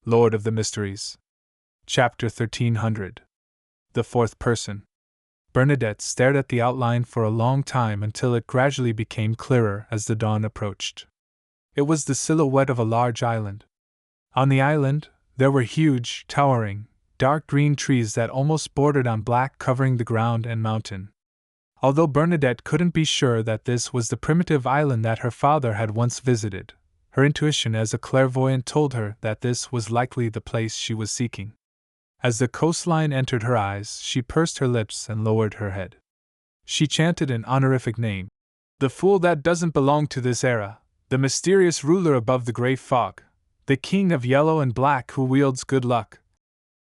Lord of the Mysteries. Chapter 1300. The Fourth Person. Bernadette stared at the outline for a long time until it gradually became clearer as the dawn approached. It was the silhouette of a large island. On the island, there were huge, towering, dark green trees that almost bordered on black, covering the ground and mountain. Although Bernadette couldn't be sure that this was the primitive island that her father had once visited, her intuition as a clairvoyant told her that this was likely the place she was seeking. As the coastline entered her eyes, she pursed her lips and lowered her head. She chanted an honorific name. The fool that doesn't belong to this era, the mysterious ruler above the gray fog, the king of yellow and black who wields good luck.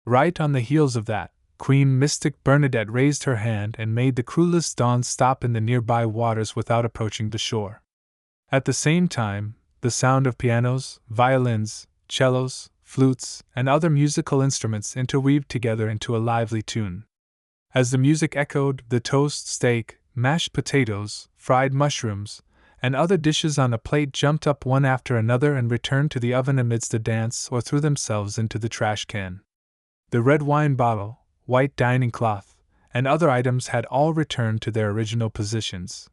Right on the heels of that, Queen Mystic Bernadette raised her hand and made the crewless Dawn stop in the nearby waters without approaching the shore. At the same time, the sound of pianos, violins, cellos, flutes, and other musical instruments interweaved together into a lively tune. As the music echoed, the toast, steak, mashed potatoes, fried mushrooms, and other dishes on a plate jumped up one after another and returned to the oven amidst a dance or threw themselves into the trash can. The red wine bottle, white dining cloth, and other items had all returned to their original positions.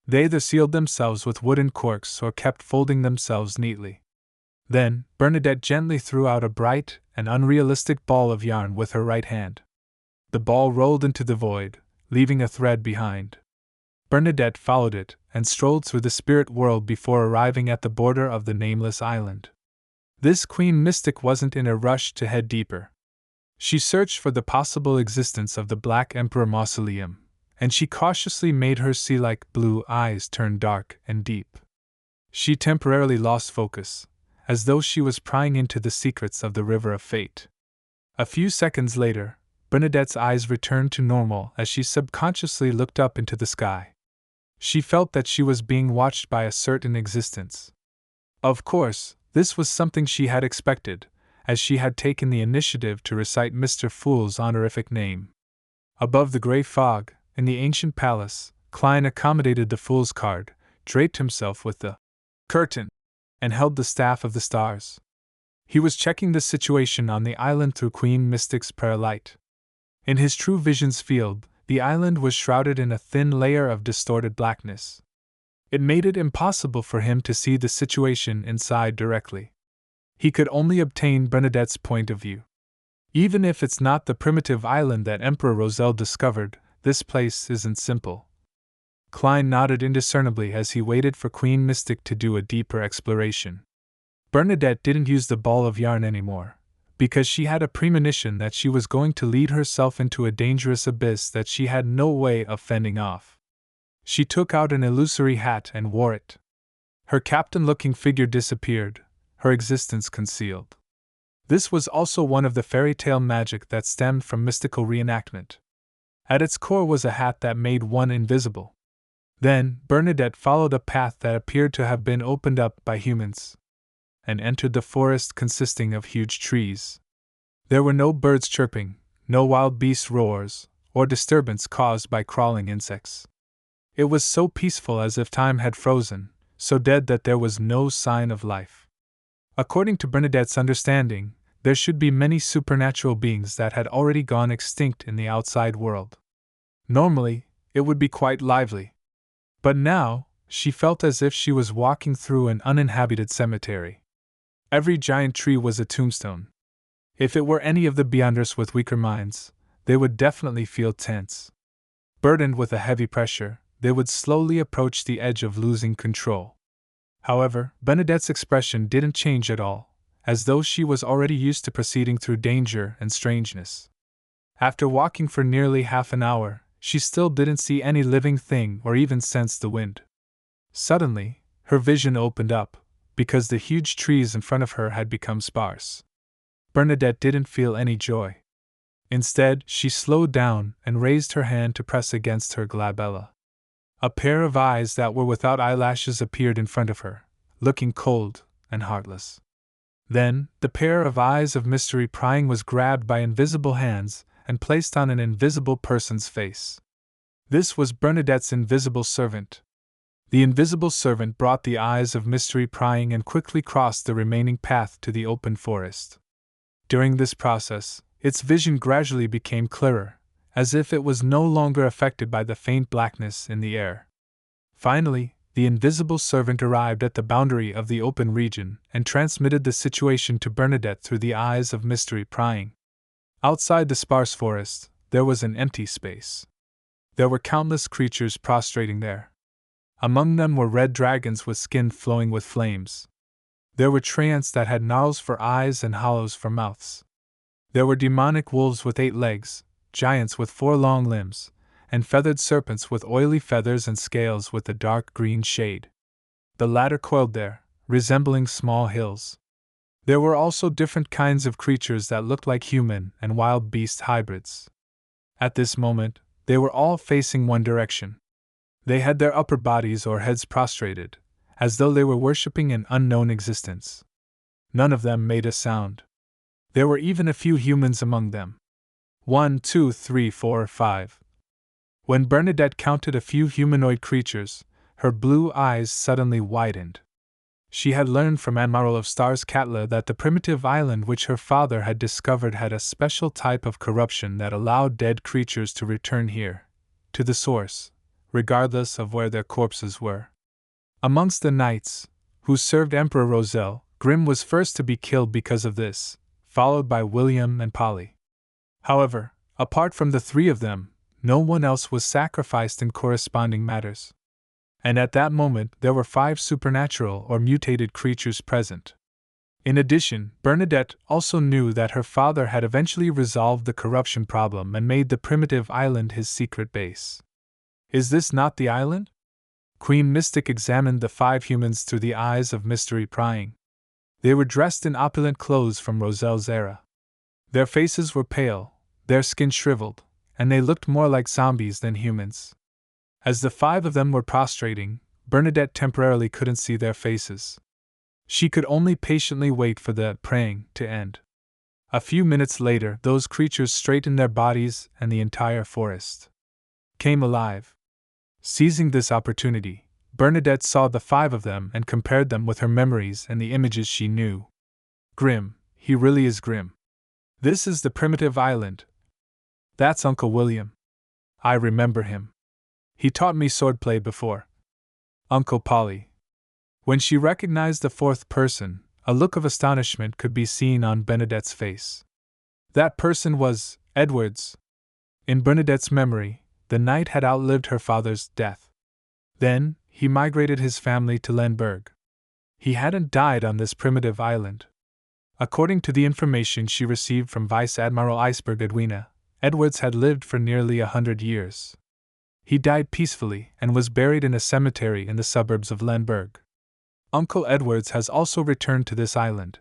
They either sealed themselves with wooden corks or kept folding themselves neatly. Then, Bernadette gently threw out a bright and unrealistic ball of yarn with her right hand. The ball rolled into the void, leaving a thread behind. Bernadette followed it and strolled through the spirit world before arriving at the border of the nameless island. This Queen Mystic wasn't in a rush to head deeper. She searched for the possible existence of the Black Emperor Mausoleum, and she cautiously made her sea-like blue eyes turn dark and deep. She temporarily lost focus, as though she was prying into the secrets of the River of Fate. A few seconds later, Bernadette's eyes returned to normal as she subconsciously looked up into the sky. She felt that she was being watched by a certain existence. Of course, this was something she had expected, as she had taken the initiative to recite Mr. Fool's honorific name. Above the gray fog, in the ancient palace, Klein accommodated the Fool's card, draped himself with the curtain, and held the staff of the stars. He was checking the situation on the island through Queen Mystic's prayer light. In his true vision's field, the island was shrouded in a thin layer of distorted blackness. It made it impossible for him to see the situation inside directly. He could only obtain Bernadette's point of view. Even if it's not the primitive island that Emperor Roselle discovered, this place isn't simple. Klein nodded indiscernibly as he waited for Queen Mystic to do a deeper exploration. Bernadette didn't use the ball of yarn anymore, because she had a premonition that she was going to lead herself into a dangerous abyss that she had no way of fending off. She took out an illusory hat and wore it. Her captain-looking figure disappeared, her existence concealed. This was also one of the fairy tale magic that stemmed from mystical reenactment. At its core was a hat that made one invisible. Then, Bernadette followed a path that appeared to have been opened up by humans, and entered the forest consisting of huge trees. There were no birds chirping, no wild beast roars, or disturbance caused by crawling insects. It was so peaceful as if time had frozen, so dead that there was no sign of life. According to Bernadette's understanding, there should be many supernatural beings that had already gone extinct in the outside world. Normally, it would be quite lively. But now, she felt as if she was walking through an uninhabited cemetery. Every giant tree was a tombstone. If it were any of the Beyonders with weaker minds, they would definitely feel tense. Burdened with a heavy pressure, they would slowly approach the edge of losing control. However, Bernadette's expression didn't change at all, as though she was already used to proceeding through danger and strangeness. After walking for nearly half an hour, she still didn't see any living thing or even sense the wind. Suddenly, her vision opened up, because the huge trees in front of her had become sparse. Bernadette didn't feel any joy. Instead, she slowed down and raised her hand to press against her glabella. A pair of eyes that were without eyelashes appeared in front of her, looking cold and heartless. Then, the pair of eyes of mystery prying was grabbed by invisible hands and placed on an invisible person's face. This was Bernadette's invisible servant. The invisible servant brought the eyes of mystery prying and quickly crossed the remaining path to the open forest. During this process, its vision gradually became clearer, as if it was no longer affected by the faint blackness in the air. Finally, the invisible servant arrived at the boundary of the open region and transmitted the situation to Bernadette through the eyes of mystery prying. Outside the sparse forest, there was an empty space. There were countless creatures prostrating there. Among them were red dragons with skin flowing with flames. There were treants that had gnarls for eyes and hollows for mouths. There were demonic wolves with 8 legs, giants with 4 long limbs, and feathered serpents with oily feathers and scales with a dark green shade. The latter coiled there, resembling small hills. There were also different kinds of creatures that looked like human and wild beast hybrids. At this moment, they were all facing one direction. They had their upper bodies or heads prostrated, as though they were worshipping an unknown existence. None of them made a sound. There were even a few humans among them. 1, 2, 3, 4, 5. When Bernadette counted a few humanoid creatures, her blue eyes suddenly widened. She had learned from Admiral of Stars Katla that the primitive island which her father had discovered had a special type of corruption that allowed dead creatures to return here, to the source, regardless of where their corpses were. Amongst the knights, who served Emperor Roselle, Grimm was first to be killed because of this, followed by William and Polly. However, apart from the 3 of them, no one else was sacrificed in corresponding matters. And at that moment there were 5 supernatural or mutated creatures present. In addition, Bernadette also knew that her father had eventually resolved the corruption problem and made the primitive island his secret base. Is this not the island? Queen Mystic examined the 5 humans through the eyes of mystery prying. They were dressed in opulent clothes from Roselle's era. Their faces were pale, their skin shriveled, and they looked more like zombies than humans. As the 5 of them were prostrating, Bernadette temporarily couldn't see their faces. She could only patiently wait for the praying to end. A few minutes later, those creatures straightened their bodies and the entire forest came alive. Seizing this opportunity, Bernadette saw the 5 of them and compared them with her memories and the images she knew. Grim, he really is grim. This is the primitive island. That's Uncle William. I remember him. He taught me swordplay before. Uncle Polly. When she recognized the 4th person, a look of astonishment could be seen on Bernadette's face. That person was Edwards. In Bernadette's memory, the knight had outlived her father's death. Then, he migrated his family to Lemberg. He hadn't died on this primitive island. According to the information she received from Vice Admiral Iceberg Edwina, Edwards had lived for nearly 100 years. He died peacefully and was buried in a cemetery in the suburbs of Lemberg. Uncle Edwards has also returned to this island.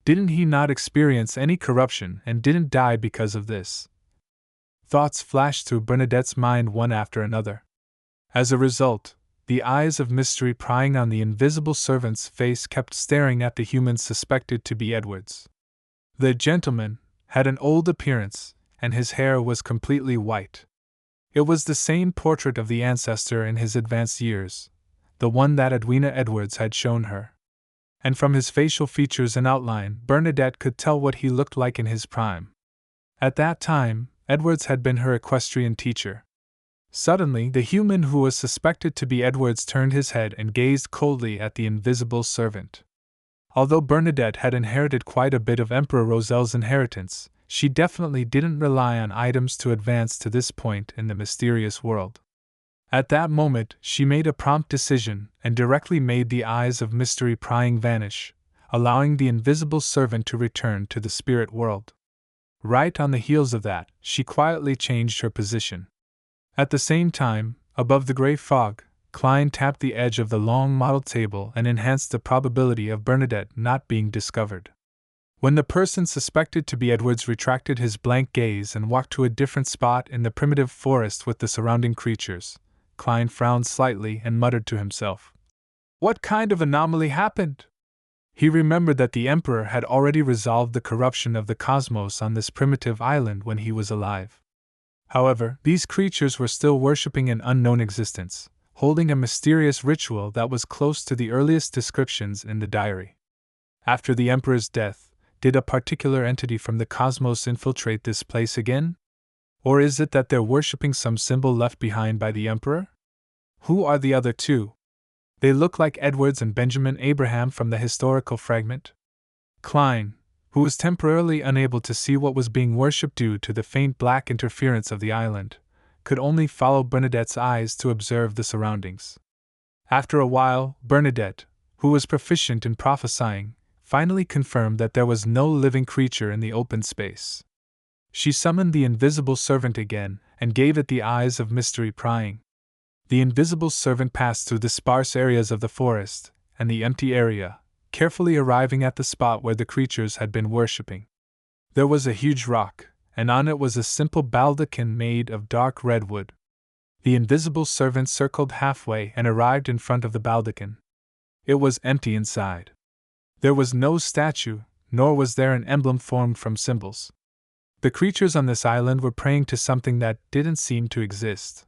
Didn't he not experience any corruption and didn't die because of this? Thoughts flashed through Bernadette's mind one after another. As a result, the eyes of mystery prying on the invisible servant's face kept staring at the human suspected to be Edwards. The gentleman had an old appearance, and his hair was completely white. It was the same portrait of the ancestor in his advanced years, the one that Edwina Edwards had shown her. And from his facial features and outline, Bernadette could tell what he looked like in his prime. At that time, Edwards had been her equestrian teacher. Suddenly, the human who was suspected to be Edwards turned his head and gazed coldly at the invisible servant. Although Bernadette had inherited quite a bit of Emperor Roselle's inheritance, she definitely didn't rely on items to advance to this point in the mysterious world. At that moment, she made a prompt decision and directly made the eyes of mystery prying vanish, allowing the invisible servant to return to the spirit world. Right on the heels of that, she quietly changed her position. At the same time, above the gray fog, Klein tapped the edge of the long model table and enhanced the probability of Bernadette not being discovered. When the person suspected to be Edwards retracted his blank gaze and walked to a different spot in the primitive forest with the surrounding creatures, Klein frowned slightly and muttered to himself. What kind of anomaly happened? He remembered that the Emperor had already resolved the corruption of the cosmos on this primitive island when he was alive. However, these creatures were still worshipping an unknown existence, holding a mysterious ritual that was close to the earliest descriptions in the diary. After the Emperor's death, Did a particular entity from the cosmos infiltrate this place again? Or is it that they're worshipping some symbol left behind by the Emperor? Who are the other two? They look like Edwards and Benjamin Abraham from the historical fragment. Klein, who was temporarily unable to see what was being worshipped due to the faint black interference of the island, could only follow Bernadette's eyes to observe the surroundings. After a while, Bernadette, who was proficient in prophesying, finally confirmed that there was no living creature in the open space. She summoned the invisible servant again and gave it the eyes of mystery prying. The invisible servant passed through the sparse areas of the forest and the empty area, carefully arriving at the spot where the creatures had been worshipping. There was a huge rock, and on it was a simple baldachin made of dark red wood. The invisible servant circled halfway and arrived in front of the baldachin. It was empty inside. There was no statue, nor was there an emblem formed from symbols. The creatures on this island were praying to something that didn't seem to exist.